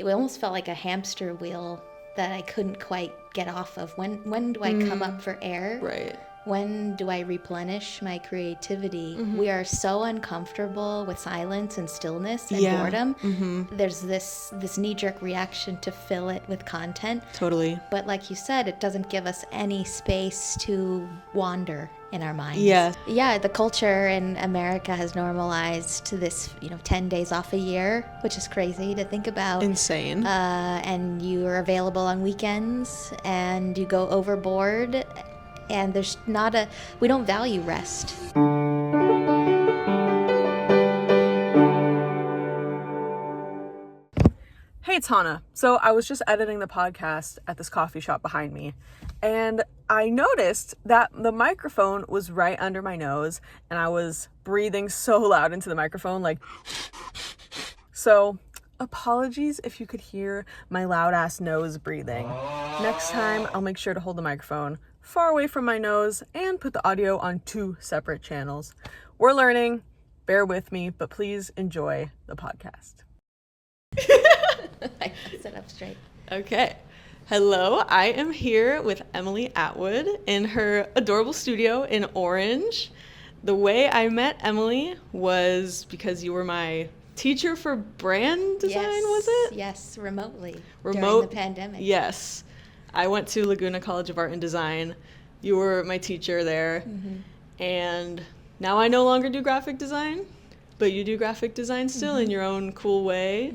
it almost felt like a hamster wheel that I couldn't quite get off of. When do I come up for air? Right. When do I replenish my creativity? We are so uncomfortable with silence and stillness and boredom. There's this knee-jerk reaction to fill it with content. Totally. But like you said, it doesn't give us any space to wander in our minds. Yes. Yeah, the culture in America has normalized this, 10 days off a year, which is crazy to think about. Insane. And you are available on weekends, and you go overboard. And there's we don't value rest. Hey, it's Hannah. So I was just editing the podcast at this coffee shop behind me, and I noticed that the microphone was right under my nose, and I was breathing so loud into the microphone, like... So, apologies if you could hear my loud-ass nose breathing. Next time, I'll make sure to hold the microphone far away from my nose and put the audio on 2 separate channels. We're learning. Bear with me, but please enjoy the podcast. I sit up straight. Okay. Hello, I am here with Emily Atwood in her adorable studio in Orange. The way I met Emily was because you were my teacher for brand design, was it? Yes, remotely. During the pandemic. Yes. I went to Laguna College of Art and Design. You were my teacher there. And now I no longer do graphic design, but you do graphic design still in your own cool way.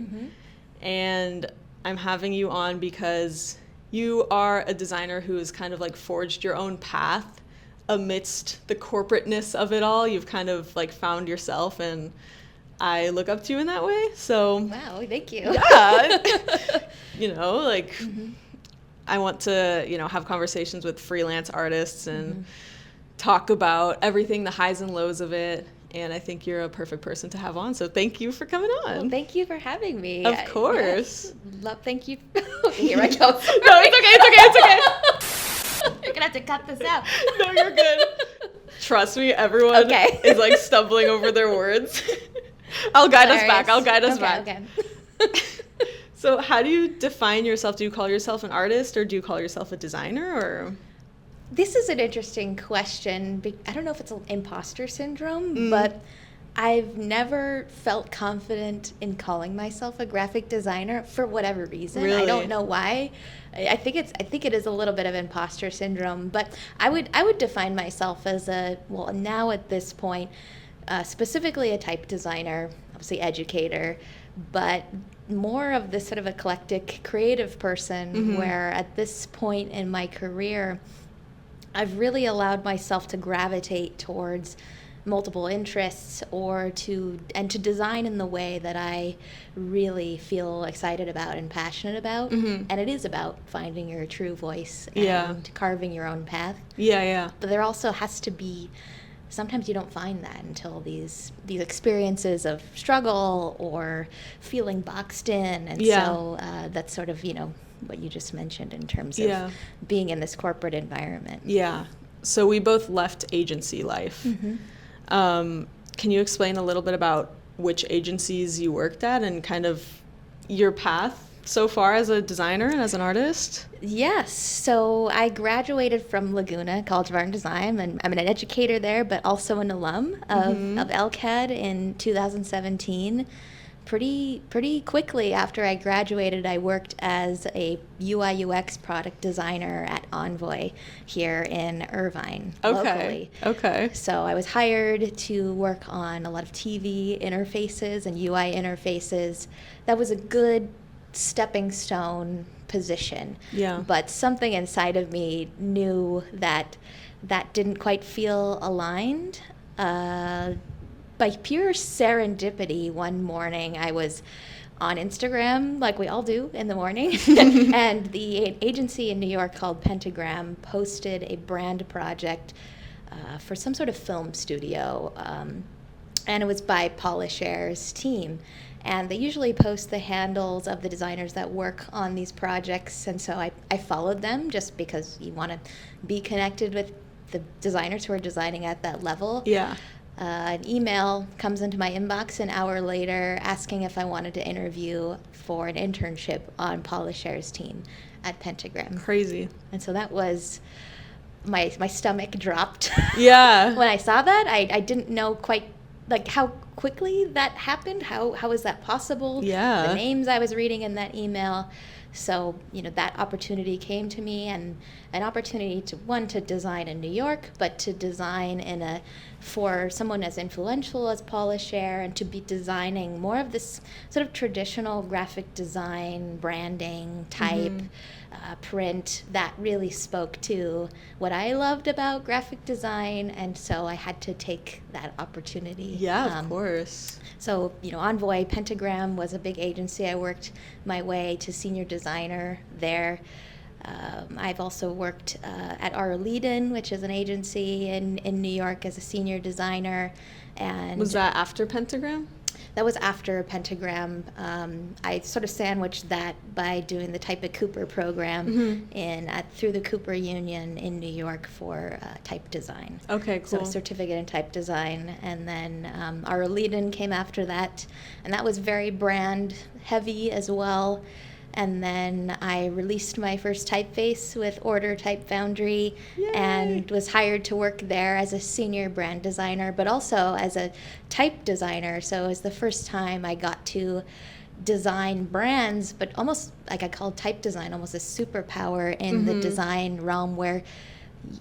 And I'm having you on because you are a designer who has kind of like forged your own path amidst the corporateness of it all. You've kind of like found yourself, and I look up to you in that way. So wow, thank you. Yeah. I want to, have conversations with freelance artists and talk about everything, the highs and lows of it. And I think you're a perfect person to have on. So thank you for coming on. Well, thank you for having me. Of course. Yes. Thank you. Here I go. No, it's okay. You're going to have to cut this out. No, you're good. Trust me, everyone is like stumbling over their words. I'll guide us back. Okay. So how do you define yourself? Do you call yourself an artist, or do you call yourself a designer, or? This is an interesting question. I don't know if it's an imposter syndrome, but I've never felt confident in calling myself a graphic designer for whatever reason. Really? I don't know why. I think it is a little bit of imposter syndrome, but I would define myself as now at this point, specifically a type designer, obviously educator, but more of this sort of eclectic creative person where at this point in my career, I've really allowed myself to gravitate towards multiple interests to design in the way that I really feel excited about and passionate about. And it is about finding your true voice and carving your own path. Yeah. But there also has to be, sometimes you don't find that until these experiences of struggle or feeling boxed in. And so that's sort of, what you just mentioned in terms of being in this corporate environment. Yeah. So we both left agency life. Can you explain a little bit about which agencies you worked at and kind of your path so far as a designer and as an artist? Yes. So I graduated from Laguna College of Art and Design, and I'm an educator there, but also an alum of LCAD in 2017. Pretty quickly after I graduated, I worked as a UI UX product designer at Envoy here in Irvine, locally. Okay. So I was hired to work on a lot of TV interfaces and UI interfaces. That was a good stepping stone position. Yeah. But something inside of me knew that didn't quite feel aligned. By pure serendipity, one morning I was on Instagram, like we all do in the morning, and the agency in New York called Pentagram posted a brand project for some sort of film studio, and it was by Polishare's team. And they usually post the handles of the designers that work on these projects, and so I followed them just because you want to be connected with the designers who are designing at that level. Yeah. an email comes into my inbox an hour later asking if I wanted to interview for an internship on Paula Scher's team at Pentagram. Crazy. And so that was, my stomach dropped. Yeah. When I saw that, I didn't know quite like how quickly that happened. How is that possible? Yeah. The names I was reading in that email. So, that opportunity came to me, and an opportunity to design in New York, but to design for someone as influential as Paula Scher, and to be designing more of this sort of traditional graphic design, branding type, print that really spoke to what I loved about graphic design, and so I had to take that opportunity. Yeah, of course. So, Envoy Pentagram was a big agency. I worked my way to senior designer there. I've also worked at R. Leedon, which is an agency in New York, as a senior designer. And was that after Pentagram? That was after Pentagram. I sort of sandwiched that by doing the Type at Cooper program through the Cooper Union in New York for type design. Okay, cool. So a certificate in type design. And then our Leedon came after that, and that was very brand heavy as well. And then I released my first typeface with Order Type Foundry. Yay. And was hired to work there as a senior brand designer, but also as a type designer. So it was the first time I got to design brands, but almost like I called type design almost a superpower in the design realm, where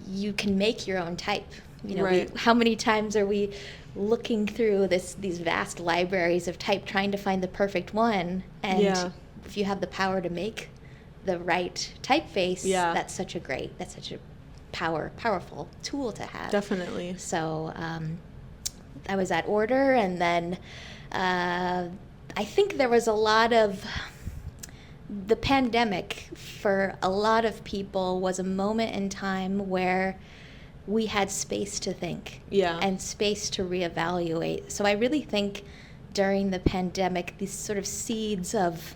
you can make your own type. Right. How many times are we looking through these vast libraries of type trying to find the perfect one? And if you have the power to make the right typeface, that's such a powerful tool to have. Definitely. So I was at Order, and then I think there was a lot of the pandemic for a lot of people was a moment in time where we had space to think and space to reevaluate. So I really think during the pandemic, these sort of seeds of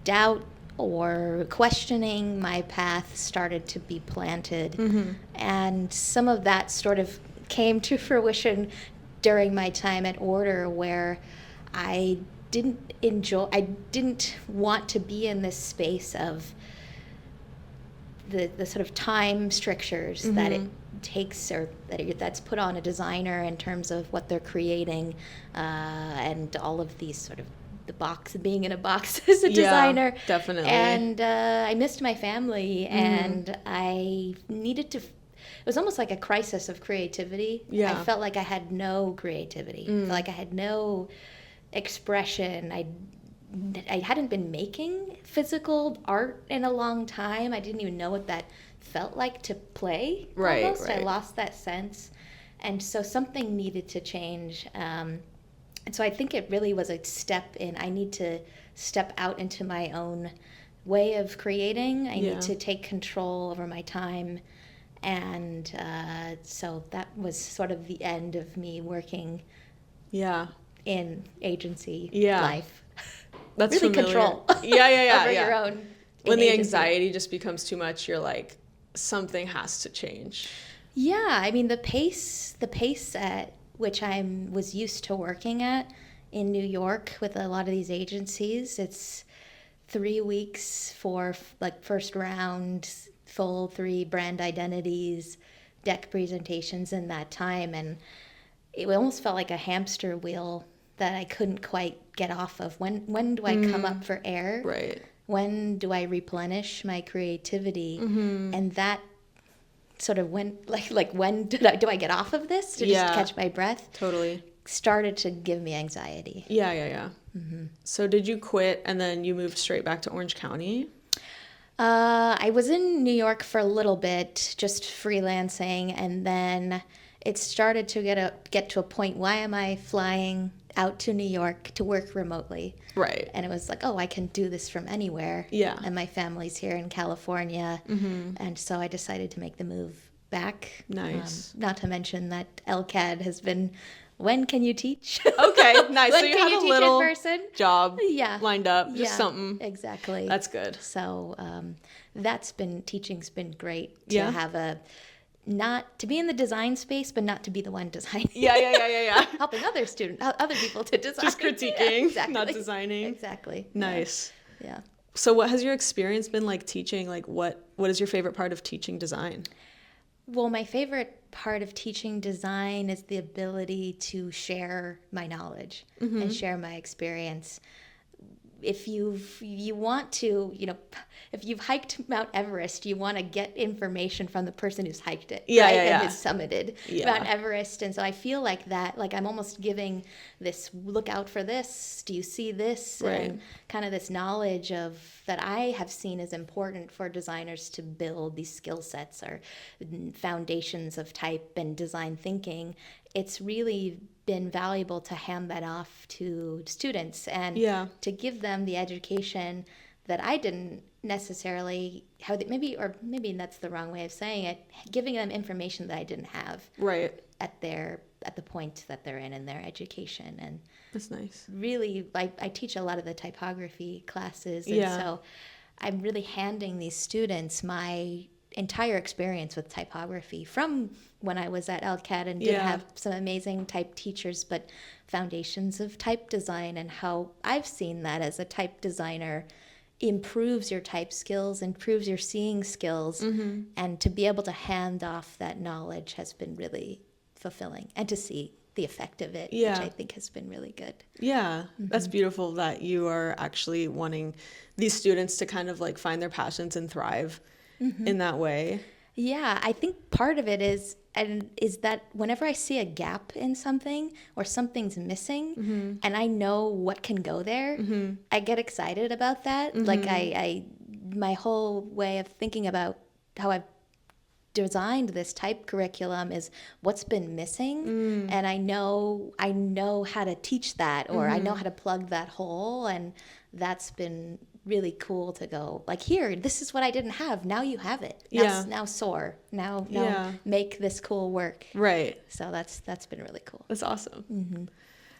doubt or questioning my path started to be planted. And some of that sort of came to fruition during my time at Order, where I didn't want to be in this space of the sort of time strictures that it takes, or that's put on a designer in terms of what they're creating, and all of these sort of being in a box as a designer. Definitely. And I missed my family, and I needed to. It was almost like a crisis of creativity. I felt like I had no creativity. I felt like I had no expression. I hadn't been making physical art in a long time. I didn't even know what that felt like to play. Almost. I lost that sense, and so something needed to change. And so I think it really was a step in. I need to step out into my own way of creating. I need to take control over my time. And so that was sort of the end of me working in agency life. That's really familiar. Control. Over your own. When the anxiety just becomes too much, you're like, something has to change. Yeah, I mean the pace at which I was used to working at in New York with a lot of these agencies, it's 3 weeks for like first round, full 3 brand identities, deck presentations in that time, and it almost felt like a hamster wheel that I couldn't quite get off of. When do I come up for air? Right. When do I replenish my creativity? And that sort of went like when do I get off of this to just catch my breath? Totally. Started to give me anxiety. Yeah. So did you quit and then you moved straight back to Orange County? I was in New York for a little bit, just freelancing, and then it started to get to a point. Why am I flying out to New York to work remotely? Right. And it was like, oh, I can do this from anywhere. Yeah. And my family's here in California. And so I decided to make the move back. Nice. Not to mention that LCAD has been, when can you teach? Okay, nice. When so you can had you a teach little in person? job lined up, just Yeah, something. Exactly. That's good. So teaching's been great to Yeah. have not to be in the design space, but not to be the one designing. Yeah. Helping other people to design. Just critiquing, Yeah, exactly. not designing. Exactly. Nice. Yeah. So what has your experience been like teaching? Like what is your favorite part of teaching design? Well, my favorite part of teaching design is the ability to share my knowledge and share my experience. If you want to, if you've hiked Mount Everest, you want to get information from the person who's hiked it, right? And who's summited Mount Everest. And so I feel like that, like I'm almost giving this, look out for this, do you see this? Right. And kind of this knowledge of that I have seen as important for designers to build these skill sets or foundations of type and design thinking. It's really been valuable to hand that off to students and to give them the education that I didn't necessarily have. Maybe that's the wrong way of saying it. Giving them information that I didn't have at the point that they're in their education. And that's nice. Really, I teach a lot of the typography classes, and so I'm really handing these students my entire experience with typography from when I was at LCAT and did have some amazing type teachers, but foundations of type design and how I've seen that as a type designer improves your type skills, improves your seeing skills, and to be able to hand off that knowledge has been really fulfilling, and to see the effect of it, which I think has been really good. Yeah, that's beautiful that you are actually wanting these students to kind of like find their passions and thrive in that way. Yeah, I think part of it is that whenever I see a gap in something or something's missing and I know what can go there, I get excited about that. Like my whole way of thinking about how I've designed this type curriculum is what's been missing, and I know how to teach that, or I know how to plug that hole, and that's been really cool to go like, here, this is what I didn't have, now you have it, now soar, now make this cool work, right? So that's been really cool. That's awesome.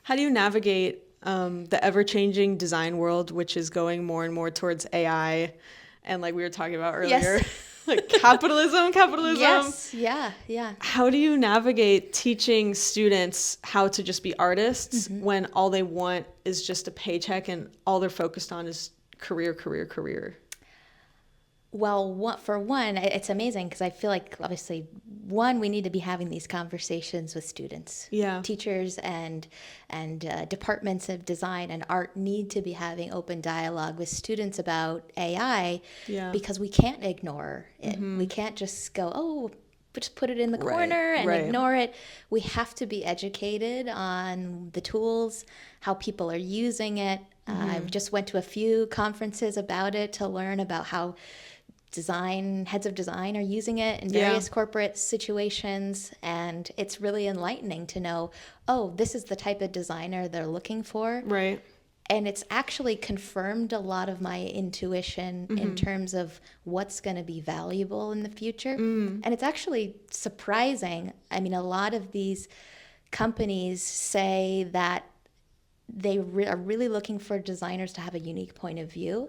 How do you navigate the ever-changing design world, which is going more and more towards AI, and like we were talking about earlier, like capitalism? Yes, yeah. How do you navigate teaching students how to just be artists when all they want is just a paycheck and all they're focused on is career? Well, for one, it's amazing because I feel like, obviously, we need to be having these conversations with students. Teachers and departments of design and art need to be having open dialogue with students about AI because we can't ignore it. We can't just go, just put it in the corner and ignore it. We have to be educated on the tools, how people are using it. I just went to a few conferences about it to learn about how heads of design are using it in various corporate situations, and it's really enlightening to know, this is the type of designer they're looking for. Right. And it's actually confirmed a lot of my intuition in terms of what's going to be valuable in the future. And it's actually surprising. I mean, a lot of these companies say that they are really looking for designers to have a unique point of view.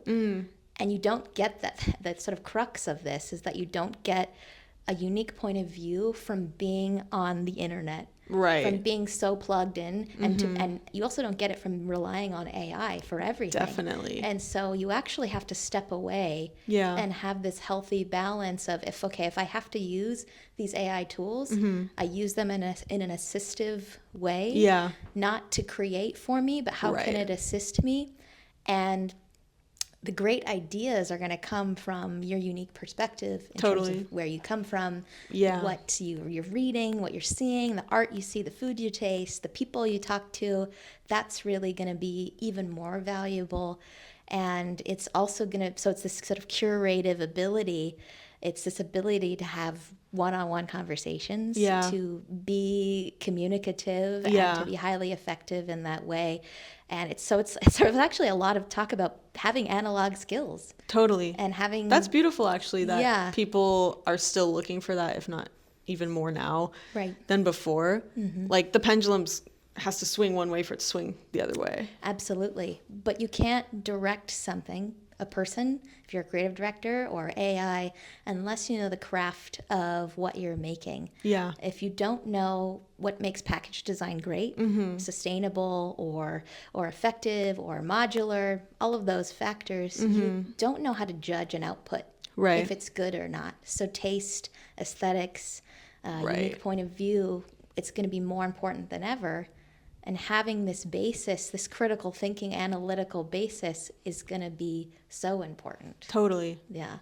And you don't get that sort of crux of this is that you don't get a unique point of view from being on the internet, from being so plugged in, and you also don't get it from relying on AI for everything. Definitely. And so you actually have to step away and have this healthy balance of, if I have to use these AI tools, I use them in an assistive way, not to create for me, but how can it assist me? And the great ideas are going to come from your unique perspective in terms of where you come from, what you're reading, what you're seeing, the art you see, the food you taste, the people you talk to. That's really going to be even more valuable. And it's also so it's this sort of curative ability. It's this ability to have one-on-one conversations, to be communicative and to be highly effective in that way. And it's sort of actually a lot of talk about having analog skills. Totally. And having... That's beautiful, actually, that people are still looking for that, if not even more now than before. Like, the pendulum has to swing one way for it to swing the other way. Absolutely. But you can't direct something a person, if you're a creative director or AI, unless you know the craft of what you're making. Yeah. If you don't know what makes package design great, sustainable or effective or modular, all of those factors, you don't know how to judge an output. Right. If it's good or not. So taste, aesthetics, Right. unique point of view, it's going to be more important than ever. And having this basis, this critical thinking, analytical basis is going to be so important. Totally. Yeah.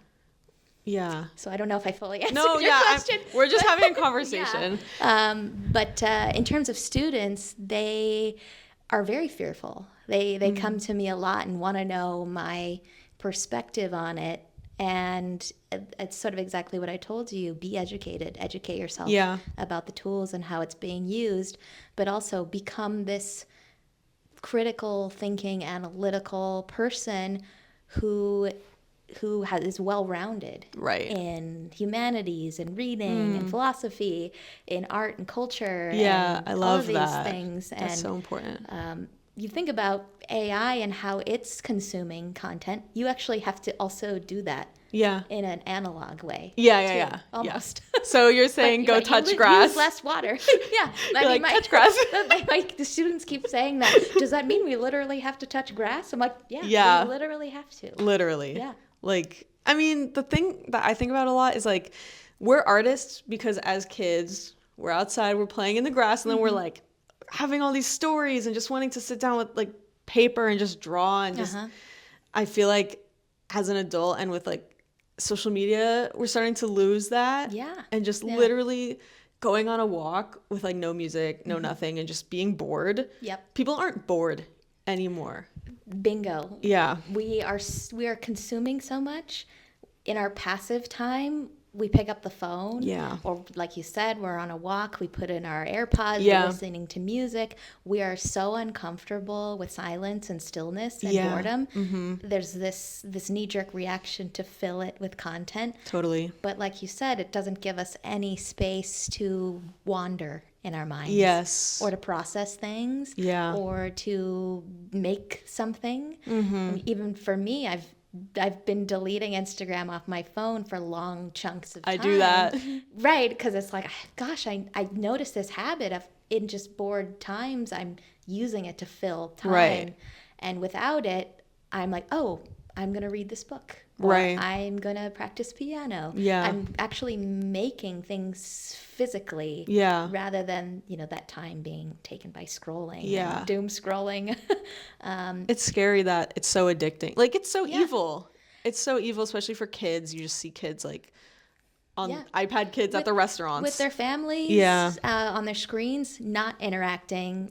Yeah. So I don't know if I fully answered No, your yeah, question. we're just having a conversation. Yeah. But in terms of students, they are very fearful. They come to me a lot and want to know my perspective on it. And it's sort of exactly what I told you. Be educated. Educate yourself about the tools and how it's being used, but also become this critical thinking, analytical person who is well-rounded in humanities and reading and philosophy, in art and culture. Yeah, and I love all of these that. things. That's and so important. you think about AI and how it's consuming content, you actually have to also do that in an analog way. Yeah. Almost. So you're saying go touch grass. Use less water. Yeah. Touch grass. The students keep saying that. Does that mean we literally have to touch grass? I'm like, yeah. We literally have to. Literally. Yeah. Like, I mean, the thing that I think about a lot is like, we're artists because as kids, we're outside, we're playing in the grass, and then we're like, having all these stories and just wanting to sit down with like paper and just draw and just I feel like as an adult and with like social media, we're starting to lose that. And just literally going on a walk with like no music, no nothing, and just being bored. People aren't bored anymore. Bingo. Yeah. We are consuming so much. In our passive time, we pick up the phone. Or like you said, we're on a walk, we put in our AirPods, we're listening to music. We are so uncomfortable with silence and stillness and boredom. There's this knee-jerk reaction to fill it with content. Totally. But like you said, it doesn't give us any space to wander in our minds. Or to process things. Or to make something. Even for me, I've been deleting Instagram off my phone for long chunks of time. I do that. Right, because it's like, gosh, I noticed this habit of in just bored times, I'm using it to fill time. And without it, I'm like, oh, I'm going to read this book. Or I'm going to practice piano. I'm actually making things physically rather than, that time being taken by scrolling and doom scrolling. It's scary that it's so addicting. Like, it's so evil. It's so evil, especially for kids. You just see kids like on iPad kids at the restaurants. With their families, on their screens, not interacting.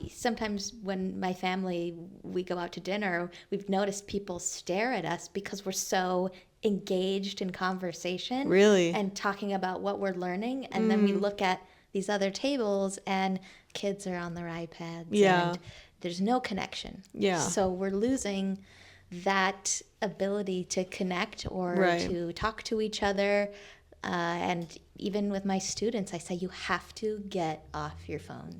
Sometimes when my family, we go out to dinner, we've noticed people stare at us because we're so engaged in conversation. And talking about what we're learning. And then we look at these other tables and kids are on their iPads. And there's no connection. So we're losing that ability to connect or to talk to each other. And even with my students, I say, you have to get off your phones.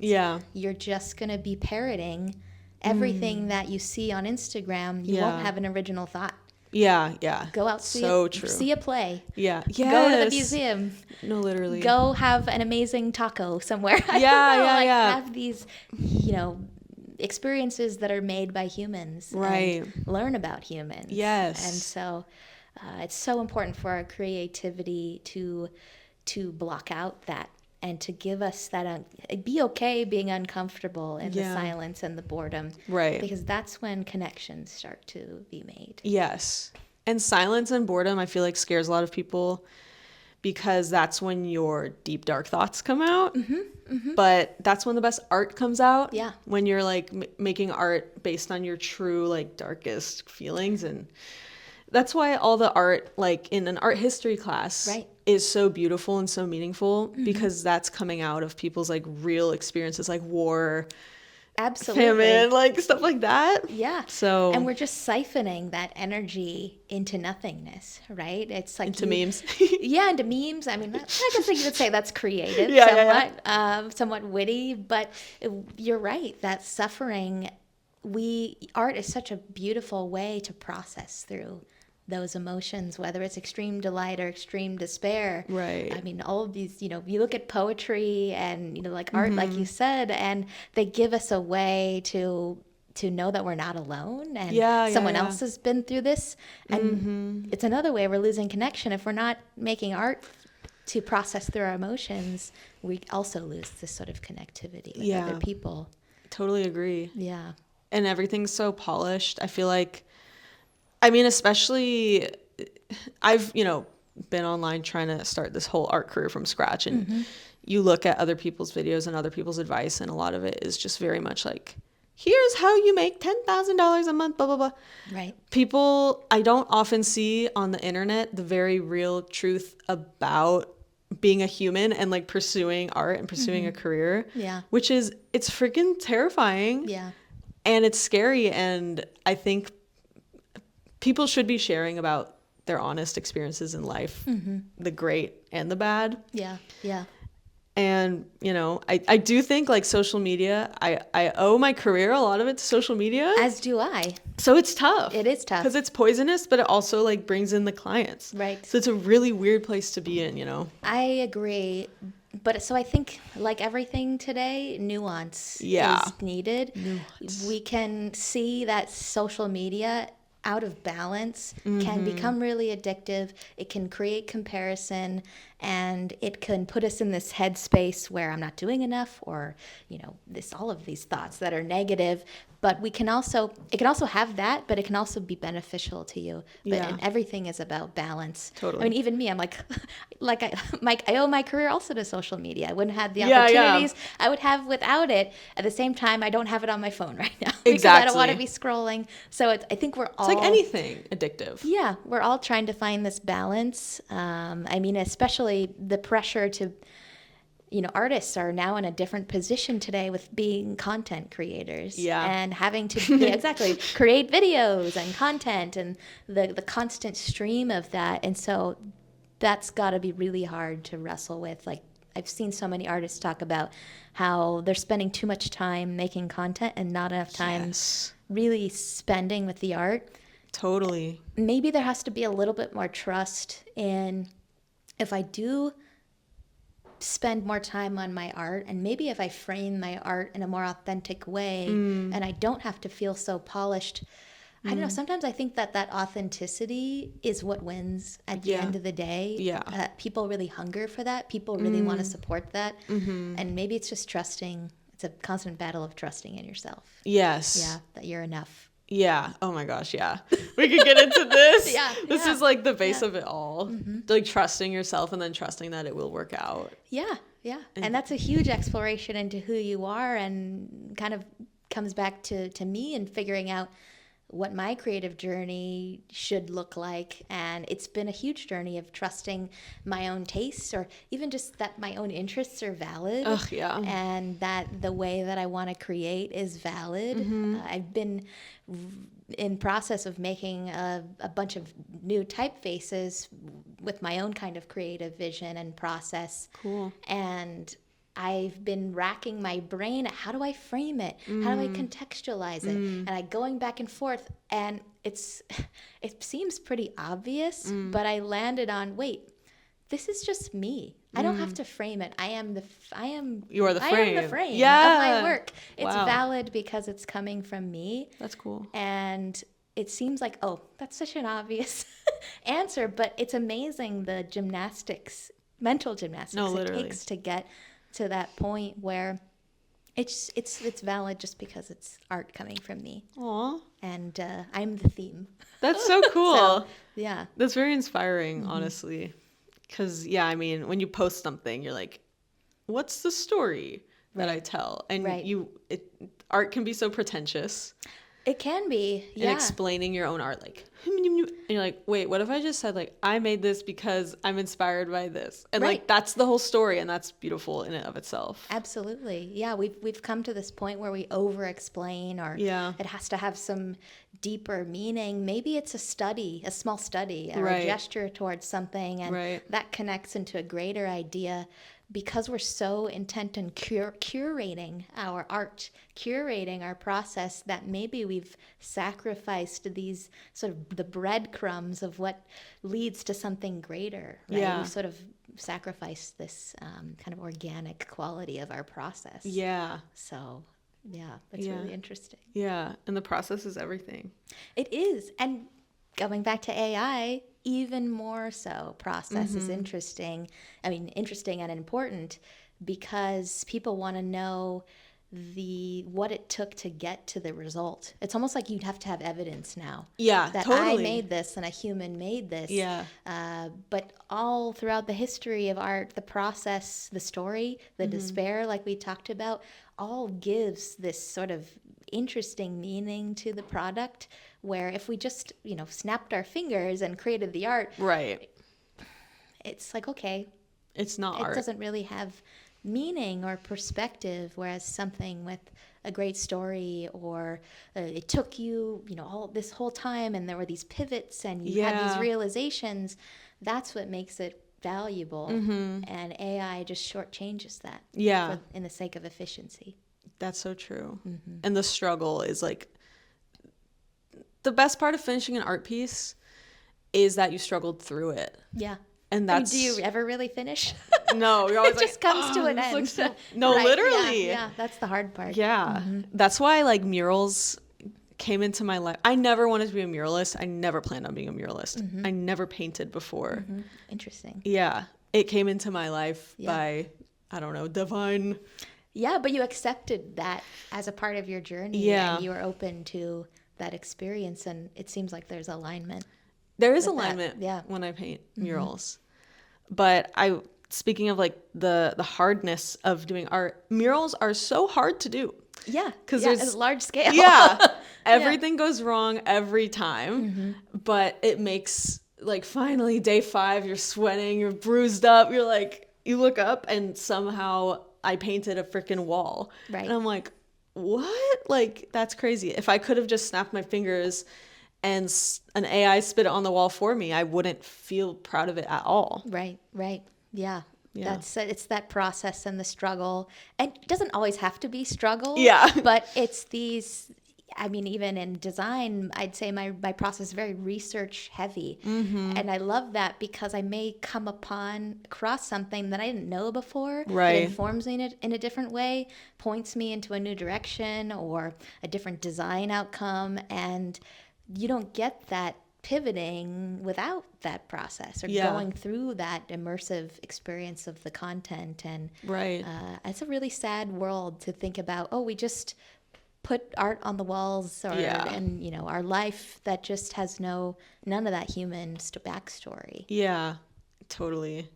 You're just going to be parroting everything that you see on Instagram. You won't have an original thought. Go out, see a play. Go to the museum. No, literally. Go have an amazing taco somewhere. Have these, experiences that are made by humans. And learn about humans. And so it's so important for our creativity to block out that and to give us that, be okay being uncomfortable in the silence and the boredom. Because that's when connections start to be made. And silence and boredom, I feel like, scares a lot of people because that's when your deep, dark thoughts come out. But that's when the best art comes out. When you're like making art based on your true, like, darkest feelings. And that's why all the art, like in an art history class, is so beautiful and so meaningful because that's coming out of people's like real experiences, like war, famine, like stuff like that. So, and we're just siphoning that energy into nothingness, right? It's like into memes. Into memes. I mean, I guess you could say that's creative, somewhat witty, but you're right. That suffering art is such a beautiful way to process through those emotions, whether it's extreme delight or extreme despair. Right. I mean, all of these, you look at poetry and, like art, like you said, and they give us a way to know that we're not alone and someone else has been through this. And it's another way we're losing connection. If we're not making art to process through our emotions, we also lose this sort of connectivity with other people. Totally agree. Yeah. And everything's so polished. I feel like, I mean, especially I've, been online trying to start this whole art career from scratch, and you look at other people's videos and other people's advice, and a lot of it is just very much like, here's how you make $10,000 a month, blah, blah, blah. Right. People, I don't often see on the internet the very real truth about being a human and like pursuing art and pursuing a career. Yeah. Which is, it's freaking terrifying. Yeah. And it's scary. And I think people should be sharing about their honest experiences in life, the great and the bad. Yeah. Yeah. And, I do think like social media, I owe my career, a lot of it to social media. As do I. So it's tough. It is tough. Because it's poisonous, but it also like brings in the clients. Right. So it's a really weird place to be in, I agree. But so I think like everything today, nuance is needed. Nuance. We can see that social media out of balance can become really addictive. It can create comparison, and it can put us in this headspace where I'm not doing enough, or all of these thoughts that are negative. But it can also have that, but it can also be beneficial to you. And everything is about balance. Totally. I mean, even me, I'm like I owe my career also to social media. I wouldn't have the opportunities I would have without it. At the same time, I don't have it on my phone right now because I don't want to be scrolling. So I think we're all... It's like anything addictive. Yeah, we're all trying to find this balance. I mean, especially the pressure to... artists are now in a different position today with being content creators and having to create videos and content and the constant stream of that. And so that's got to be really hard to wrestle with. Like, I've seen so many artists talk about how they're spending too much time making content and not enough time really spending with the art. Totally. Maybe there has to be a little bit more trust in, if I do spend more time on my art, and maybe if I frame my art in a more authentic way and I don't have to feel so polished, I don't know, sometimes I think that authenticity is what wins at the end of the day. People really hunger for that. People really want to support that. And maybe it's just trusting. It's a constant battle of trusting in yourself. Yes. That you're enough. Yeah. Oh my gosh. Yeah. We could get into this. This is like the base of it all. Like trusting yourself and then trusting that it will work out. Yeah. Yeah. And that's a huge exploration into who you are, and kind of comes back to me and figuring out what my creative journey should look like. And it's been a huge journey of trusting my own tastes, or even just that my own interests are valid. And that the way that I want to create is valid. I've been in process of making a bunch of new typefaces with my own kind of creative vision and process. Cool. And I've been racking my brain at how do I frame it? How do I contextualize it? And I going back and forth, and it seems pretty obvious, but I landed on, wait, this is just me. I don't have to frame it. You are the frame. I am the frame of my work. It's valid because it's coming from me. That's cool. And it seems like, that's such an obvious answer, but it's amazing the mental gymnastics it takes to get to that point where it's valid just because it's art coming from me. Aww. And I'm the theme. That's so cool. So, yeah. That's very inspiring, honestly. Because, I mean, when you post something, you're like, what's the story that I tell? And art can be so pretentious. It can be, And explaining your own art, like, and you're like, wait, what if I just said, like, I made this because I'm inspired by this? And, like, that's the whole story, and that's beautiful in and of itself. Absolutely. Yeah, we've come to this point where we over-explain, or it has to have some deeper meaning. Maybe it's a small study, or a gesture towards something, and that connects into a greater idea. because we're so intent on curating our art, curating our process, that maybe we've sacrificed these sort of the breadcrumbs of what leads to something greater, right? Yeah. We've sort of sacrificed this kind of organic quality of our process. Yeah. So, yeah, that's really interesting. Yeah. And the process is everything. It is. And going back to AI, even more so, process is interesting. I mean, interesting and important because people want to know what it took to get to the result. It's almost like you'd have to have evidence now. Yeah, that totally. I made this and a human made this. Yeah. But all throughout the history of art, the process, the story, the despair, like we talked about, all gives this sort of interesting meaning to the product, where if we just, snapped our fingers and created the art, Right. it's like, okay, It's not it art. doesn't really have meaning or perspective, whereas something with a great story, or it took you, all this whole time and there were these pivots and you had these realizations, that's what makes it valuable. And AI just shortchanges that in the sake of efficiency. That's so true. And the struggle is like the best part of finishing an art piece is that you struggled through it. Yeah. And that's, do you ever really finish? No, you're always it just comes to an this end. looks so... No, Right, literally. Yeah, that's the hard part. Yeah. That's why like murals came into my life. I never wanted to be a muralist. I never planned on being a muralist. I never painted before. Interesting. Yeah. It came into my life by, I don't know, divine. Yeah, but you accepted that as a part of your journey. Yeah. And you were open to that experience, and it seems like there's alignment. There is with alignment that. when I paint murals. But speaking of like the hardness of doing art, murals are so hard to do. Yeah, because it's large scale. Yeah, everything goes wrong every time, but it makes like finally day 5, you're sweating, you're bruised up, you're like, you look up and somehow I painted a freaking wall, Right? And I'm like, what? Like that's crazy. If I could have just snapped my fingers and an AI spit it on the wall for me, I wouldn't feel proud of it at all. Right. Yeah. It's that process and the struggle. And it doesn't always have to be struggle. Yeah. But it's these, I mean, even in design, I'd say my process is very research heavy. And I love that because I may come across something that I didn't know before. Right. It informs me in a different way, points me into a new direction or a different design outcome. And you don't get that pivoting without that process or going through that immersive experience of the content. And it's a really sad world to think about, we just put art on the walls and our life that just has none of that human backstory. Yeah, totally.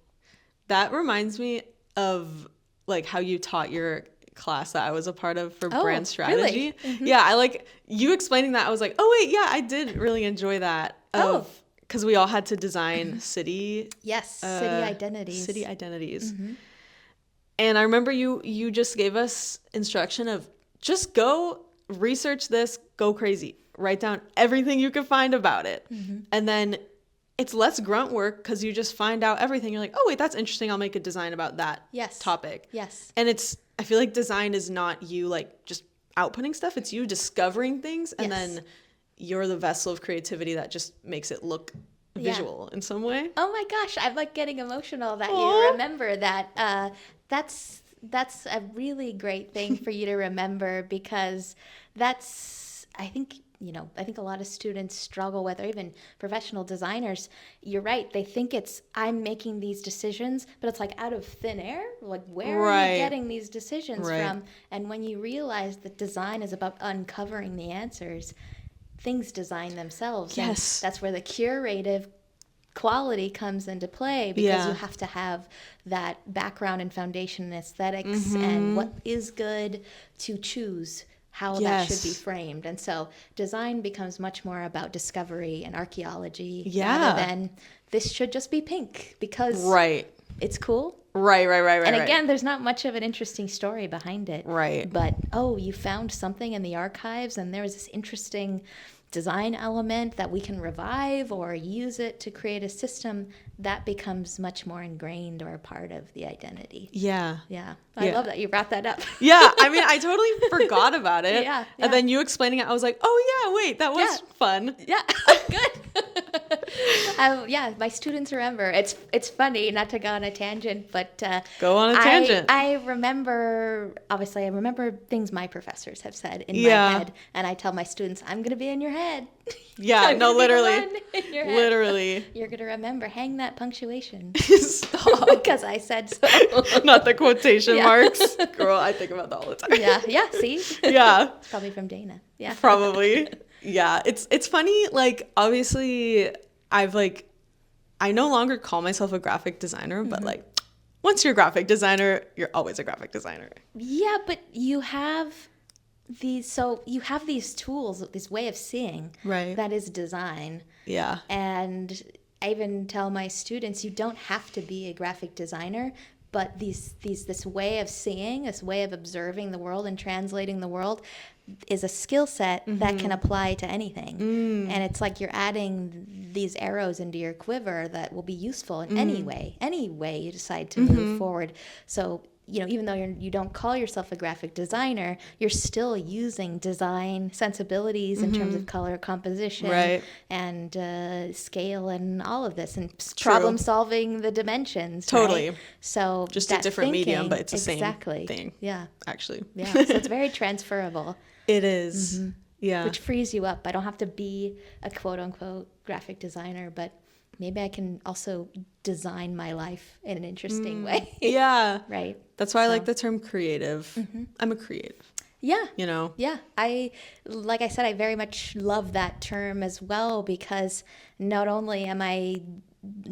That reminds me of like how you taught your class that I was a part of for brand strategy. Really? Yeah, I like you explaining that. I was like, oh wait, yeah, I did really enjoy that. Because we all had to design city identities. City identities. And I remember you just gave us instruction of just go research this, go crazy, write down everything you could find about it, and then it's less grunt work because you just find out everything. You're like, oh wait, that's interesting. I'll make a design about that topic. Yes. And I feel like design is not you like just outputting stuff. It's you discovering things, and then you're the vessel of creativity that just makes it look visual in some way. Oh my gosh, I'm like getting emotional that you remember that. That's a really great thing for you to remember, because I think a lot of students struggle with, or even professional designers. You're right. They think I'm making these decisions, but it's like out of thin air. Like, where are you getting these decisions from? And when you realize that design is about uncovering the answers, things design themselves. Yes. And that's where the curative quality comes into play, because you have to have that background and foundation and aesthetics and what is good to choose how that should be framed. And so design becomes much more about discovery and archaeology rather than this should just be pink because it's cool. Right. And again, there's not much of an interesting story behind it. Right. But, you found something in the archives and there was this interesting design element that we can revive or use it to create a system, that becomes much more ingrained or a part of the identity. Yeah. Yeah. I love that you brought that up. Yeah. I mean, I totally forgot about it. Yeah. And then you explaining it, I was like, oh, yeah, wait, that was fun. Yeah. Good. Yeah, my students remember. It's funny, not to go on a tangent, but go on a tangent. I remember, obviously, I remember things my professors have said in my head, and I tell my students, I'm going to be in your head. Yeah, no, literally. In your head. Literally. You're going to remember, hang that punctuation. Because I said so. Not the quotation marks. Girl, I think about that all the time. Yeah, see? Yeah. It's probably from Dana. Yeah. Probably. Yeah, it's funny, like, obviously, I no longer call myself a graphic designer, but, like, once you're a graphic designer, you're always a graphic designer. Yeah, but you have these tools, this way of seeing that is design. Yeah. And I even tell my students, you don't have to be a graphic designer, but this way of seeing, this way of observing the world and translating the world is a skill set that can apply to anything. And it's like you're adding these arrows into your quiver that will be useful in any way you decide to move forward. So, even though you don't call yourself a graphic designer, you're still using design sensibilities in terms of color composition and scale and all of this, and problem solving the dimensions. Totally. Right? So just a different medium, but it's the same thing. Yeah. Actually. Yeah. So it's very transferable. It is. Yeah. Which frees you up. I don't have to be a quote unquote graphic designer, but maybe I can also design my life in an interesting way. Yeah. Right. That's why I like the term creative. I'm a creative. Yeah. Yeah. Like I said, I very much love that term as well, because not only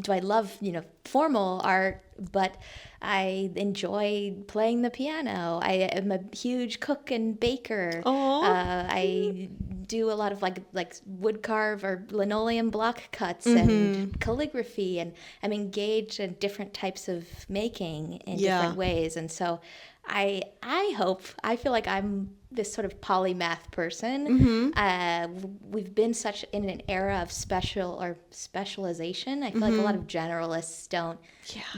do I love, formal art, but I enjoy playing the piano. I am a huge cook and baker. I do a lot of like wood carve or linoleum block cuts and calligraphy, and I'm engaged in different types of making in different ways. And so I feel like I'm this sort of polymath person. We've been in an era of specialization. I feel like a lot of generalists don't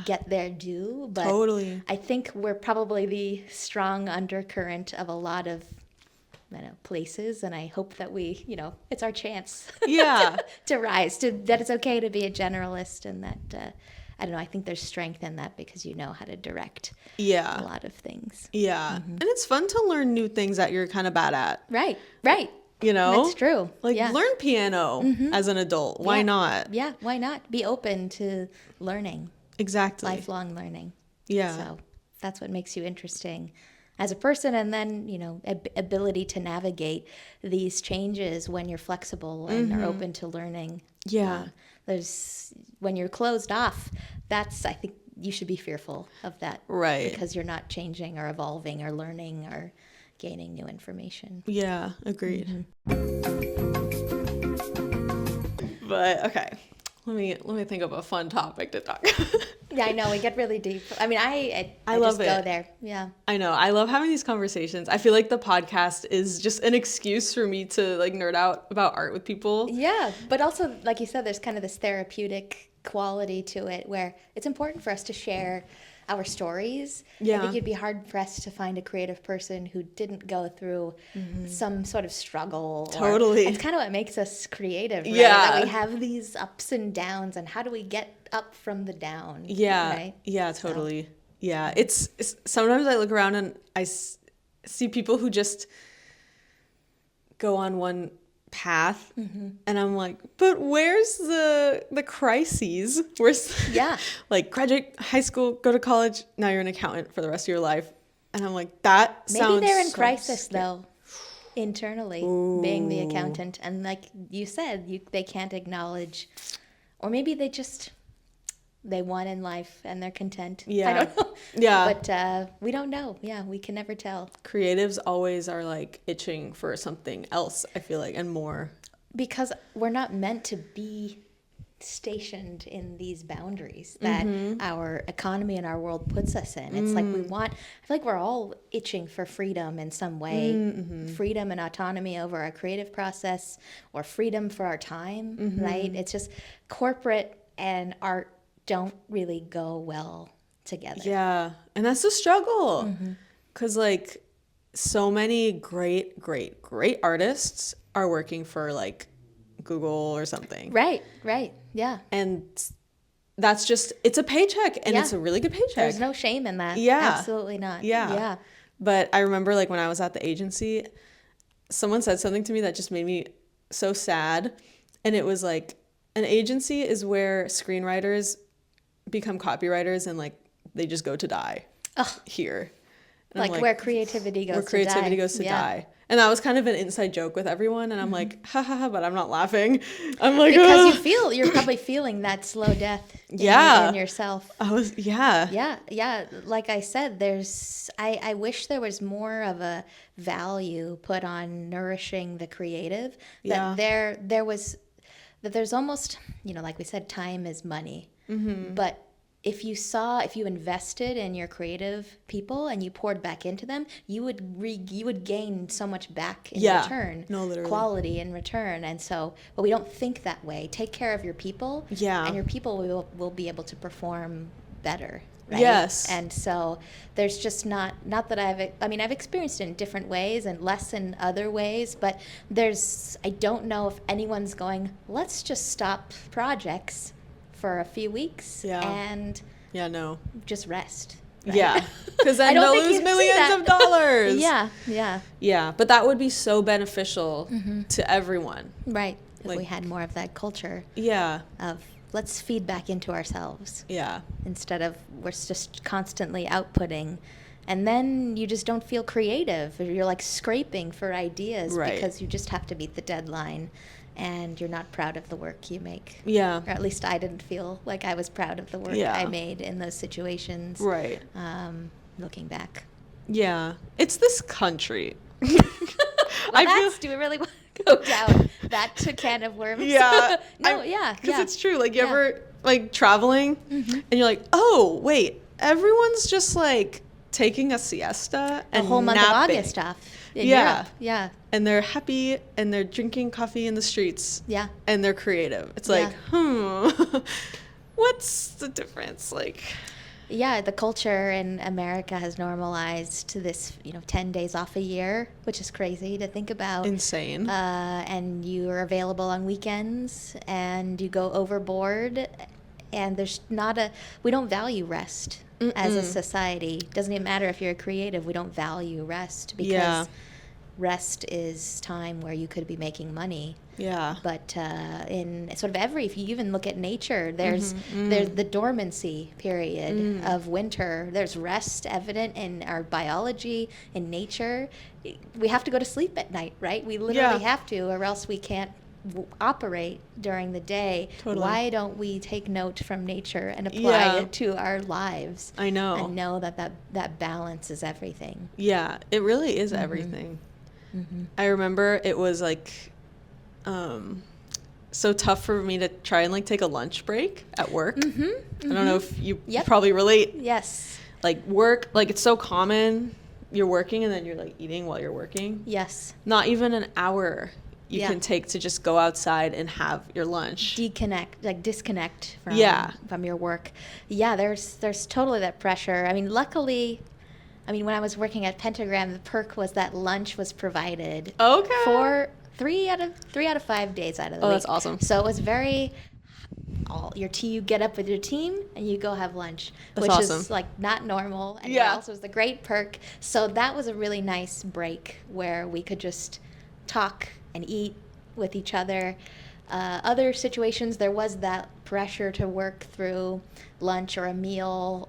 get their due, but totally. I think we're probably the strong undercurrent of a lot of places, and I hope that we, it's our chance to rise, that it's okay to be a generalist, and that I don't know, I think there's strength in that because you know how to direct a lot of things. Yeah. And it's fun to learn new things that you're kind of bad at. Right. That's true. Like, learn piano as an adult. Why not? Yeah, why not? Be open to learning. Exactly. Lifelong learning. Yeah. So that's what makes you interesting as a person, and then, ability to navigate these changes when you're flexible and are open to learning. Yeah. When you're closed off, I think you should be fearful of that. Right. Because you're not changing or evolving or learning or gaining new information. Yeah, agreed. But okay, let me think of a fun topic to talk about. Yeah, I know, we get really deep. I mean, I love just it. go there. Yeah. I know. I love having these conversations. I feel like the podcast is just an excuse for me to nerd out about art with people. Yeah, but also, like you said, there's kind of this therapeutic quality to it where it's important for us to share our stories. Yeah. I think it'd be hard for us to find a creative person who didn't go through some sort of struggle. Totally. It's kind of what makes us creative, right? Yeah. That we have these ups and downs, and how do we get up from the down? Yeah. Right? Yeah, totally. So. Yeah. It's sometimes I look around and I see people who just go on one path, and I'm like, but where's the crises? Where's graduate high school, go to college, now you're an accountant for the rest of your life, and I'm like, that sounds maybe they're in so crisis scary. Though internally. Being the accountant, and like you said, they can't acknowledge, or maybe they won in life and they're content. I don't know. But we don't know. We can never tell. Creatives always are itching for something else, I feel like, and more. Because we're not meant to be stationed in these boundaries that our economy and our world puts us in. It's like I feel like we're all itching for freedom in some way, freedom and autonomy over our creative process, or freedom for our time, right? It's just corporate and art don't really go well together. Yeah. And that's the struggle. Because, like, so many great artists are working for, like, Google or something. Right. Yeah. And that's just, it's a paycheck, and it's a really good paycheck. There's no shame in that. Yeah. Absolutely not. Yeah. But I remember, like, when I was at the agency, someone said something to me that just made me so sad. And it was like, an agency is where screenwriters become copywriters and, like, they just go to die here. And like where creativity goes to die. And that was kind of an inside joke with everyone. And I'm like, ha ha ha, but I'm not laughing. I'm like, because you're probably feeling that slow death in yourself. Yeah. Like I said, I wish there was more of a value put on nourishing the creative. That there's almost, like we said, time is money. But if you invested in your creative people and you poured back into them, you would gain so much back in return. No, literally. Quality in return. And so, but we don't think that way. Take care of your people. Yeah. And your people will be able to perform better. Right? Yes. And so there's just not that I've experienced it in different ways and less in other ways, but I don't know if anyone's going, let's just stop projects for a few weeks and just rest. Right? Yeah, because then they'll lose millions of dollars. Yeah, but that would be so beneficial to everyone. Right, if we had more of that culture of let's feed back into ourselves. Yeah. Instead of we're just constantly outputting. And then you just don't feel creative. Or you're like scraping for ideas because you just have to meet the deadline. And you're not proud of the work you make. Yeah. Or at least I didn't feel like I was proud of the work I made in those situations. Right. Looking back. Yeah. It's this country. Do we really want to go down that can of worms? Yeah. Because it's true. Like, you ever, like, traveling, and you're like, oh, wait, everyone's just, like, taking a siesta and the whole month napping. of August off. In Europe. Yeah. And they're happy, and they're drinking coffee in the streets. Yeah. And they're creative. It's like, what's the difference? Like, yeah, the culture in America has normalized to this, 10 days off a year, which is crazy to think about. Insane. And you are available on weekends, and you go overboard, and we don't value rest. As a society. Doesn't even matter if you're a creative, we don't value rest because rest is time where you could be making money. Yeah. But in sort of if you even look at nature, there's the dormancy period of winter. There's rest evident in our biology, in nature. We have to go to sleep at night, right? We literally have to, or else we can't operate during the day. Totally. Why don't we take note from nature and apply it to our lives? I know. And know that balance is everything. Yeah, it really is everything. I remember it was like so tough for me to try and like take a lunch break at work. I don't know if you probably relate. Yes. Like work, like it's so common. You're working and then you're like eating while you're working. Yes. Not even an hour you can take to just go outside and have your lunch. Disconnect from your work. Yeah, there's totally that pressure. I mean, luckily, when I was working at Pentagram, the perk was that lunch was provided. Okay. For 3 out of 5 days out of the week. Oh, that's awesome. So it was very you get up with your team and you go have lunch, which is like not normal. And also was the great perk. So that was a really nice break where we could just talk and eat with each other. Other situations, there was that pressure to work through lunch or a meal,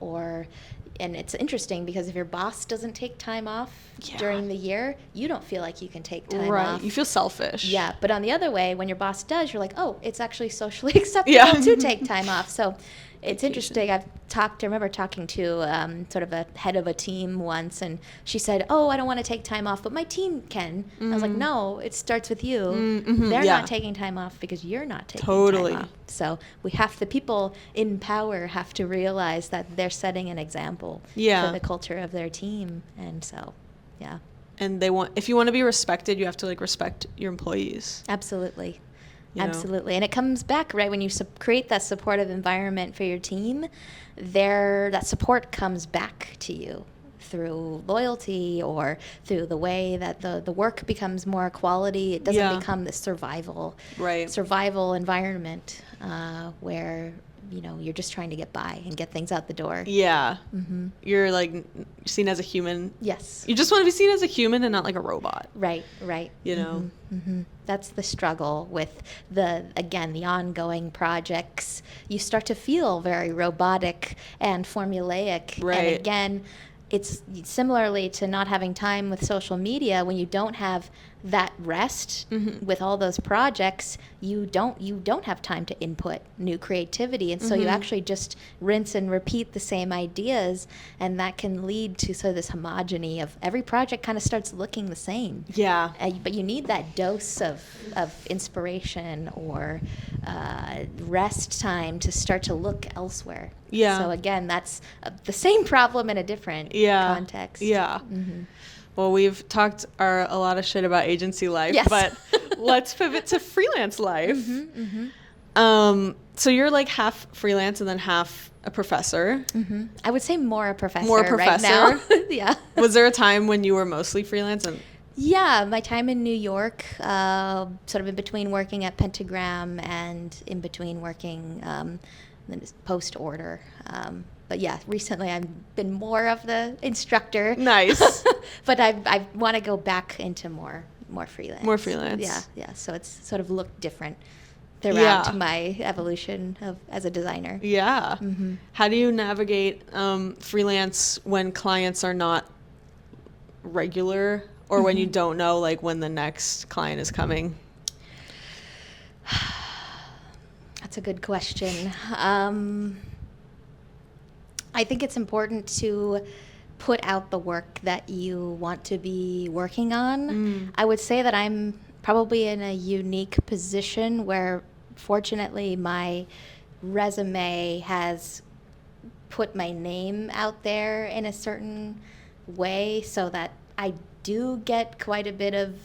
and it's interesting because if your boss doesn't take time off during the year, you don't feel like you can take time off. You feel selfish. Yeah, but on the other way, when your boss does, you're like, oh, it's actually socially acceptable to take time off. So It's vacation. interesting. I remember talking to sort of a head of a team once, and she said, "Oh, I don't want to take time off, but my team can." I was like, "No, it starts with you. They're Yeah. not taking time off because you're not taking Totally. time off." So the people in power have to realize that they're setting an example Yeah. for the culture of their team, and so, yeah. And if you want to be respected, you have to like respect your employees. Absolutely. You know? Absolutely. And it comes back, right, when you create that supportive environment for your team, that support comes back to you through loyalty or through the way that the work becomes more quality. It doesn't become this survival environment where, you're just trying to get by and get things out the door. Yeah. You're like seen as a human. Yes. You just want to be seen as a human and not like a robot. Right. You know? That's the struggle with the ongoing projects. You start to feel very robotic and formulaic. Right. And again, it's similarly to not having time with social media. When you don't have that rest with all those projects, you don't have time to input new creativity, and so you actually just rinse and repeat the same ideas, and that can lead to sort of this homogeny of every project kind of starts looking the same. Yeah. But you need that dose of inspiration or rest time to start to look elsewhere. Yeah. So again, that's the same problem in a different context. Yeah. Well, we've talked a lot of shit about agency life, Yes. but let's pivot to freelance life. So you're like half freelance and then half a professor. I would say more a professor right now. Yeah. Was there a time when you were mostly freelance? Yeah, my time in New York, sort of in between working at Pentagram and in between working post-order. But yeah, recently I've been more of the instructor. Nice. But I want to go back into more freelance. More freelance. Yeah. So it's sort of looked different throughout my evolution as a designer. Yeah. How do you navigate freelance when clients are not regular or when you don't know like when the next client is coming? That's a good question. I think it's important to put out the work that you want to be working on. I would say that I'm probably in a unique position where, fortunately, my resume has put my name out there in a certain way so that I do get quite a bit of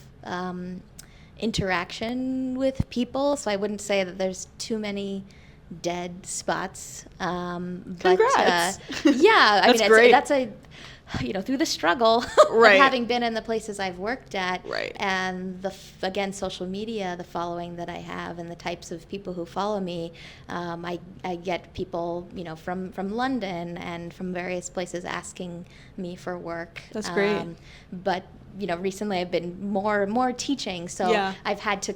interaction with people. So I wouldn't say that there's too many dead spots. Congrats. But, yeah, I mean, great. that's through the struggle Right. of having been in the places I've worked at, Right. and again, social media, the following that I have, and the types of people who follow me, I get people, from London and from various places asking me for work. That's great. But recently I've been more teaching, so Yeah. I've had to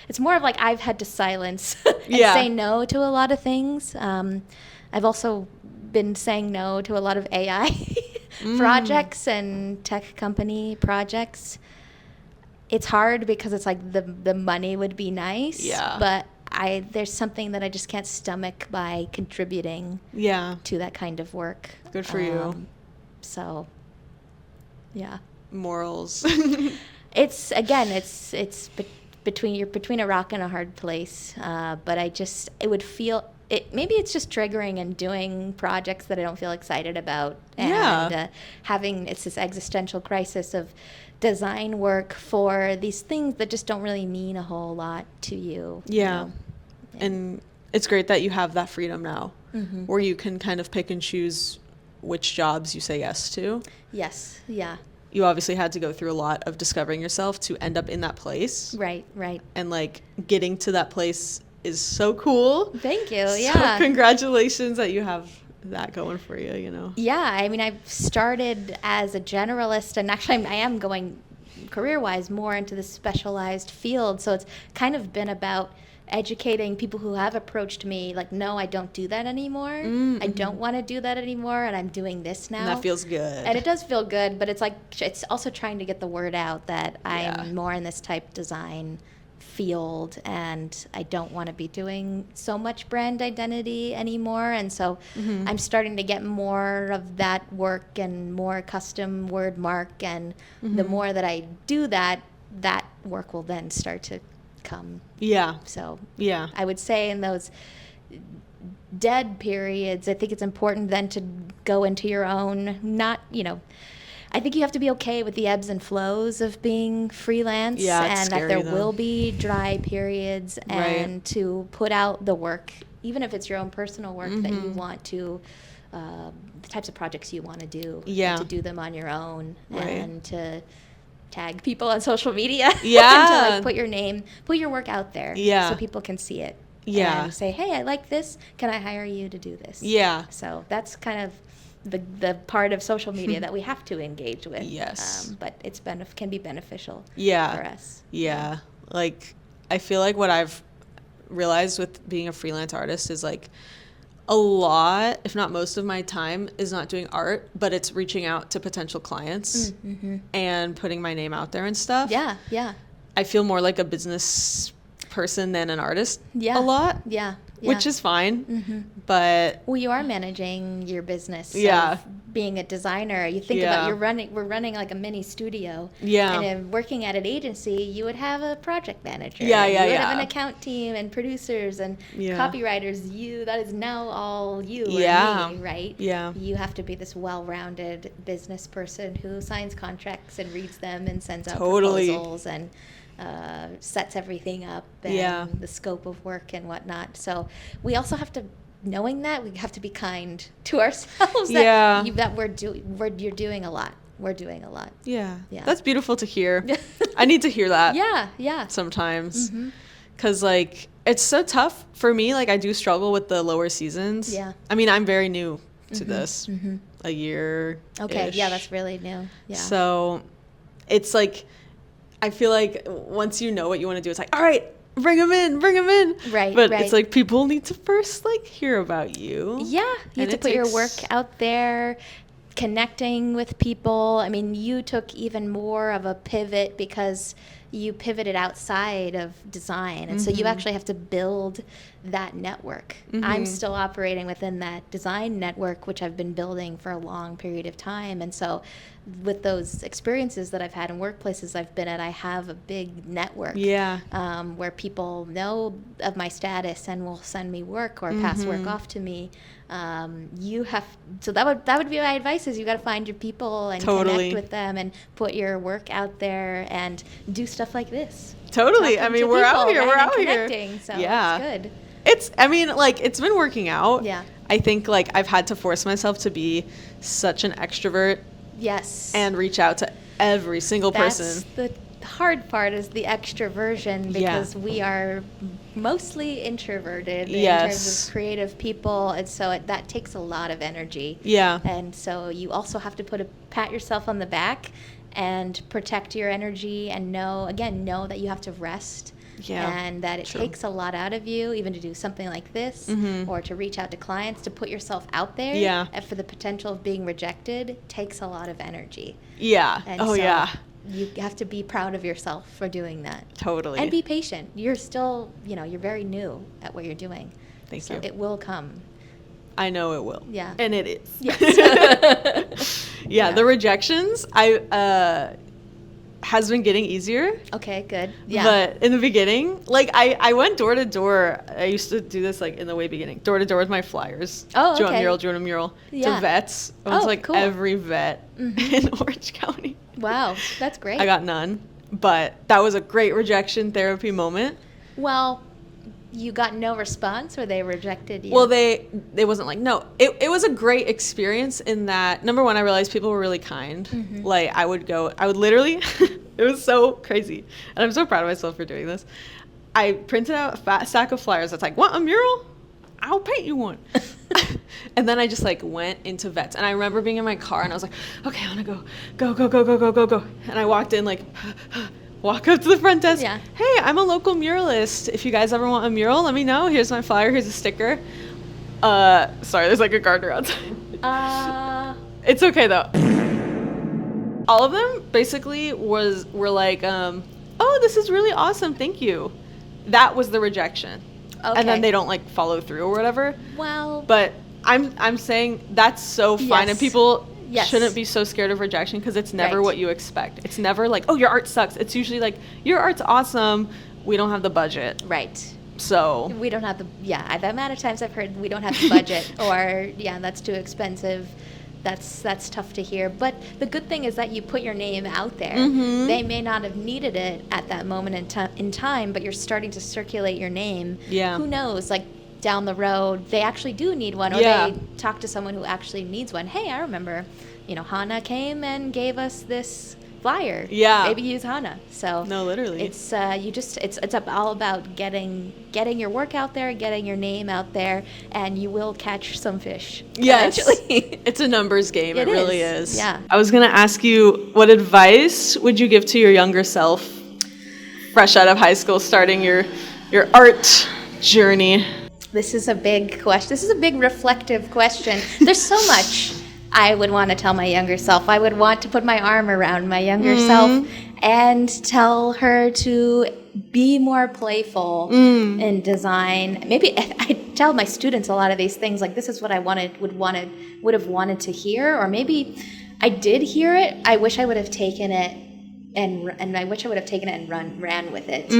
it's more of like I've had to silence and Yeah. say no to a lot of things. I've also been saying no to a lot of AI projects and tech company projects. It's hard because it's like the money would be nice, but there's something that I just can't stomach by contributing to that kind of work. Good for you. So, yeah. Morals. It's between a rock and a hard place. But it would feel maybe it's just triggering and doing projects that I don't feel excited about, and having this existential crisis of design work for these things that just don't really mean a whole lot to you. Yeah. And it's great that you have that freedom now, where you can kind of pick and choose which jobs you say yes to. Yes. Yeah. You obviously had to go through a lot of discovering yourself to end up in that place. Right. And like getting to that place is so cool. Thank you. So Yeah. congratulations that you have that going for you, Yeah. I mean, I've started as a generalist, and actually I am going career-wise more into this specialized field. So it's kind of been about educating people who have approached me like, no, I don't do that anymore. I don't want to do that anymore, and I'm doing this now. And that feels good. And it does feel good, but it's also trying to get the word out that I'm more in this type design field, and I don't want to be doing so much brand identity anymore. And so I'm starting to get more of that work and more custom word mark. And the more that I do that, that work will then start to come. Yeah. So Yeah. I would say in those dead periods, I think it's important then to go into your own, not, I think you have to be okay with the ebbs and flows of being freelance, Yeah, it's and scary, that there though. will be dry periods, and Right. to put out the work, even if it's your own personal work that you want to, the types of projects you want to do, Yeah. and to do them on your own, Right. and to tag people on social media, Yeah. and to put your work out there, Yeah. so people can see it, Yeah. and say, hey, I like this. Can I hire you to do this? Yeah. So that's kind of the part of social media that we have to engage with. Yes. But it's can be beneficial Yeah. for us. Yeah. Like, I feel like what I've realized with being a freelance artist is like a lot, if not most of my time is not doing art, but it's reaching out to potential clients and putting my name out there and stuff. Yeah, yeah. I feel more like a business person than an artist Yeah. a lot, Yeah. which is fine. But Well, you are managing your business. Yeah. Of being a designer. You think Yeah. about we're running like a mini studio. Yeah. And if working at an agency, you would have a project manager. Yeah, yeah, You would have yeah. an account team and producers and Yeah. copywriters. That is now all you Yeah. or me, right? Yeah. You have to be this well-rounded business person who signs contracts and reads them and sends out Totally. proposals and sets everything up and Yeah. the scope of work and whatnot. So we also have to, knowing that, we have to be kind to ourselves. That Yeah. you're doing a lot. We're doing a lot. yeah. Yeah. That's beautiful to hear. I need to hear that Yeah, yeah. sometimes. Because, like, it's so tough for me. Like, I do struggle with the lower seasons. Yeah. I mean, I'm very new to this. A year. Okay, yeah, that's really new. Yeah. So it's like, I feel like once you know what you want to do, it's like, all right, bring them in. Right, But right. it's like people need to first, like, hear about you. Yeah, you And have to it put your takes- work out there, connecting with people. I mean, you took even more of a pivot because you pivoted outside of design. And so you actually have to build that network. I'm still operating within that design network, which I've been building for a long period of time. And so with those experiences that I've had in workplaces I've been at, I have a big network. Yeah. Where people know of my status and will send me work or pass work off to me. So that would be my advice: is you got to find your people and Totally. connect with them and put your work out there and do stuff like this. Totally. Talking I mean, to we're out people, here. right, We're and out here. connecting, so Yeah. it's good. It's been working out. Yeah. I think, like, I've had to force myself to be such an extrovert Yes. and reach out to every single person. That's the hard part, is the extroversion, because Yeah. we are mostly introverted in Yes. terms of creative people, and so that takes a lot of energy. Yeah. And so you also have to pat yourself on the back and protect your energy, and know that you have to rest. Yeah, And that it true. takes a lot out of you, even to do something like this, or to reach out to clients, to put yourself out there. Yeah. And for the potential of being rejected takes a lot of energy. Yeah. And Oh, so yeah. you have to be proud of yourself for doing that. Totally. And be patient. You're still, you're very new at what you're doing. Thank So you. it will come. I know it will. Yeah. And it is. Yes. Yeah, the rejections has been getting easier. Okay, good. Yeah. But in the beginning, like, I went door to door. I used to do this, like, in the way beginning. Door to door with my flyers. Oh, Do you want okay. mural, do you want a mural? Yeah. To vets. I went to, Oh, like, cool. every vet in Orange County. Wow, that's great. I got none. But that was a great rejection therapy moment. Well, you got no response, or they rejected you? Well, they wasn't like, no. It was a great experience in that, number one, I realized people were really kind. Like, I would literally, it was so crazy. And I'm so proud of myself for doing this. I printed out a fat stack of flyers that's like, want a mural? I'll paint you one. And then I just, like, went into vets. And I remember being in my car, and I was like, okay, I'm gonna go. And I walked in, like, walk up to the front desk. Yeah. Hey, I'm a local muralist. If you guys ever want a mural, let me know. Here's my flyer. Here's a sticker. Sorry, there's, like, a gardener outside. It's okay, though. All of them basically were like, oh, oh, this is really awesome, thank you. That was the rejection. Okay. And then they don't like follow through or whatever. Well, but I'm saying that's so fine. Yes. And people Yes. shouldn't be so scared of rejection, because it's never Right. what you expect. It's never like, oh, your art sucks. It's usually like, your art's awesome, we don't have the budget. right. So We don't have the, the amount of times I've heard we don't have the budget or, that's too expensive. That's tough to hear. But the good thing is that you put your name out there. Mhm. They may not have needed it at that moment in time, but you're starting to circulate your name. Yeah. Who knows, like down the road, they actually do need one, or Yeah. they talk to someone who actually needs one. Hey, I remember, Hannah came and gave us this flyer. Yeah. Maybe use Hannah. So No, literally. it's it's all about getting your work out there, getting your name out there, and you will catch some fish. Yes. Eventually. It's a numbers game. It really is. is. Yeah. I was going to ask you, what advice would you give to your younger self, fresh out of high school, starting your art journey? This is a big question. This is a big reflective question. There's so much I would want to tell my younger self. I would want to put my arm around my younger self and tell her to be more playful in design. Maybe I tell my students a lot of these things, like this is what I would have wanted to hear, or maybe I did hear it. I wish I would have taken it and I wish I would have taken it and ran with it.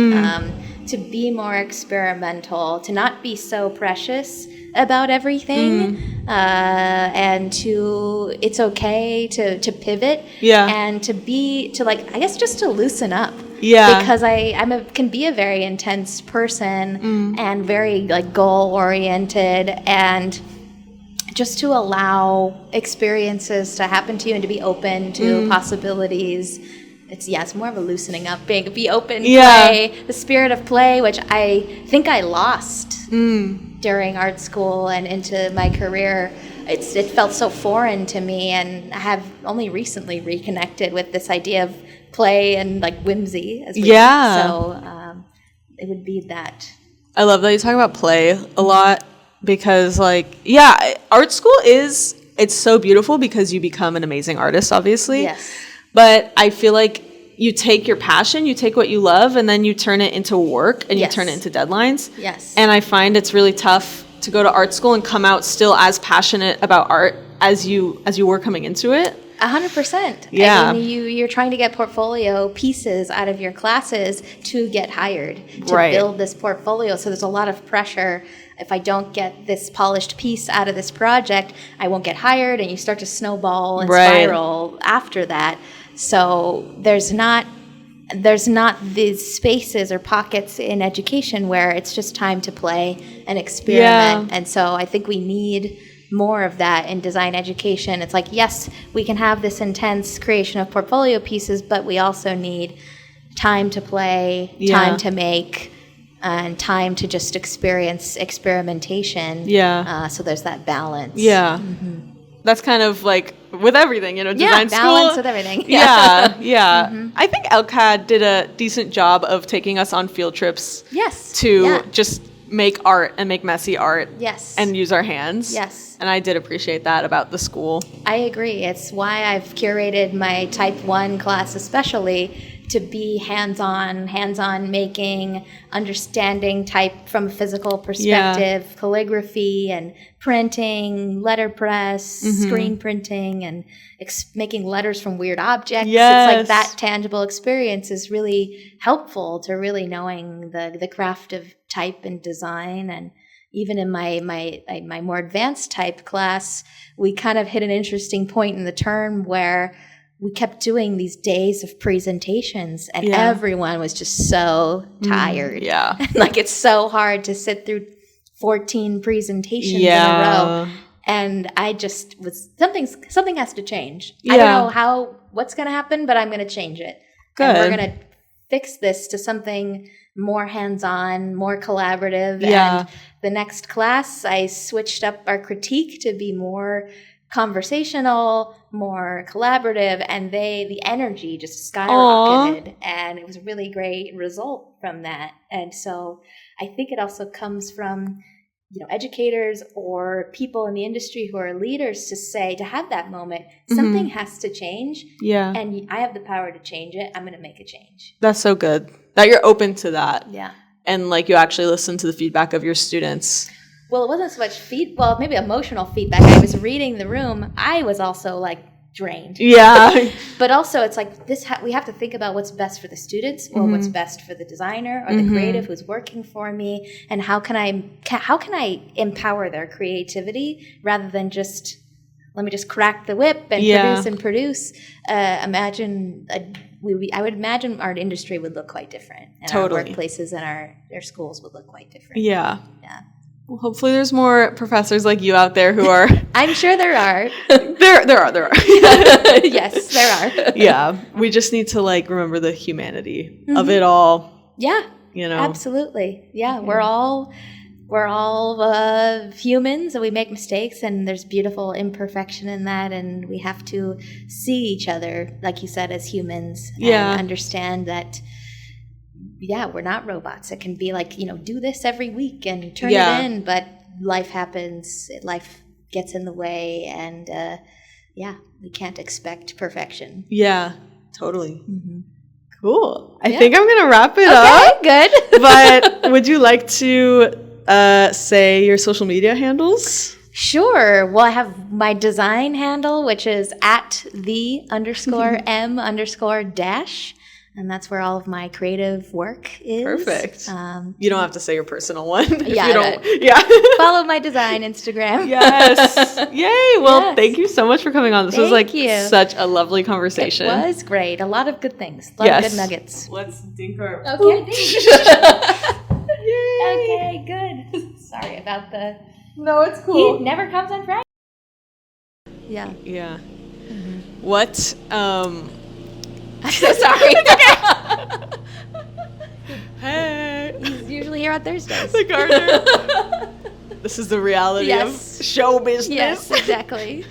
To be more experimental, to not be so precious about everything, and it's okay to pivot, and to loosen up. Yeah. Because can be a very intense person and very like goal oriented, and just to allow experiences to happen to you and to be open to possibilities. It's more of a loosening up, be open, play, the spirit of play, which I think I lost during art school and into my career. It felt so foreign to me, and I have only recently reconnected with this idea of play and like whimsy. So it would be that. I love that you talk about play a lot, because art school it's so beautiful because you become an amazing artist, obviously. Yes. But I feel like you take your passion, you take what you love, and then you turn it into work, and you turn it into deadlines. Yes. And I find it's really tough to go to art school and come out still as passionate about art as you were coming into it. 100%. Yeah. I mean, you're trying to get portfolio pieces out of your classes to get hired, to build this portfolio. So there's a lot of pressure. If I don't get this polished piece out of this project, I won't get hired, and you start to snowball and spiral after that. So there's not these spaces or pockets in education where it's just time to play and experiment. And so I think we need more of that in design education. It's like, yes, we can have this intense creation of portfolio pieces, but we also need time to play, time to make, and time to just experience experimentation. So there's that balance. That's kind of like with everything, design school. Balance with everything. I think LCAD did a decent job of taking us on field trips to just make art and make messy art and use our hands. And I did appreciate that about the school. I agree. It's why I've curated my Type 1 class especially to be hands-on making, understanding type from a physical perspective, calligraphy and printing, letterpress, screen printing, and making letters from weird objects. It's like that tangible experience is really helpful to really knowing the craft of type and design. And even in my more advanced type class, we kind of hit an interesting point in the term where we kept doing these days of presentations, and everyone was just so tired. Like, it's so hard to sit through 14 presentations in a row. And I just was, something has to change. I don't know what's going to happen, but I'm going to change it. And we're going to fix this to something more hands-on, more collaborative. And the next class, I switched up our critique to be more conversational, more collaborative, and the energy just skyrocketed. And it was a really great result from that. And so I think it also comes from educators or people in the industry who are leaders to have that moment, something has to change. Yeah. And I have the power to change it. I'm going to make a change. That's so good that you're open to that. Yeah. And like you actually listen to the feedback of your students. Well, it wasn't so much maybe emotional feedback. I was reading the room. I was also like drained. Yeah. But also it's like we have to think about what's best for the students or what's best for the designer or the creative who's working for me, and how can I empower their creativity rather than just let me just crack the whip and produce. I would imagine our industry would look quite different, and totally. Our workplaces and our schools would look quite different. Yeah. Yeah. Well, hopefully there's more professors like you out there who are... I'm sure there are. There are. Yes, there are. Yeah. We just need to like remember the humanity of it all. Yeah. Absolutely. Yeah. We're all humans, and we make mistakes, and there's beautiful imperfection in that, and we have to see each other, like you said, as humans, and understand that we're not robots. It can be like, do this every week and turn it in, but life happens, life gets in the way, and we can't expect perfection. Yeah, totally. Cool. I think I'm gonna wrap it up. Good. But would you like to say your social media handles? Sure. Well, I have my design handle, which is @the_m_dash. And that's where all of my creative work is. Perfect. You don't have to say your personal one. Yeah. Follow my design Instagram. Yes. Yay. Well, thank you so much for coming on. This was such a lovely conversation. It was great. A lot of good things. A lot of good nuggets. Let's dink our... Okay. Yay. Okay, good. Sorry about the... No, it's cool. He never comes on Friday. Yeah. Yeah. What... I'm so sorry. Hey. He's usually here on Thursdays. The gardener. This is the reality of show business. Yes, exactly.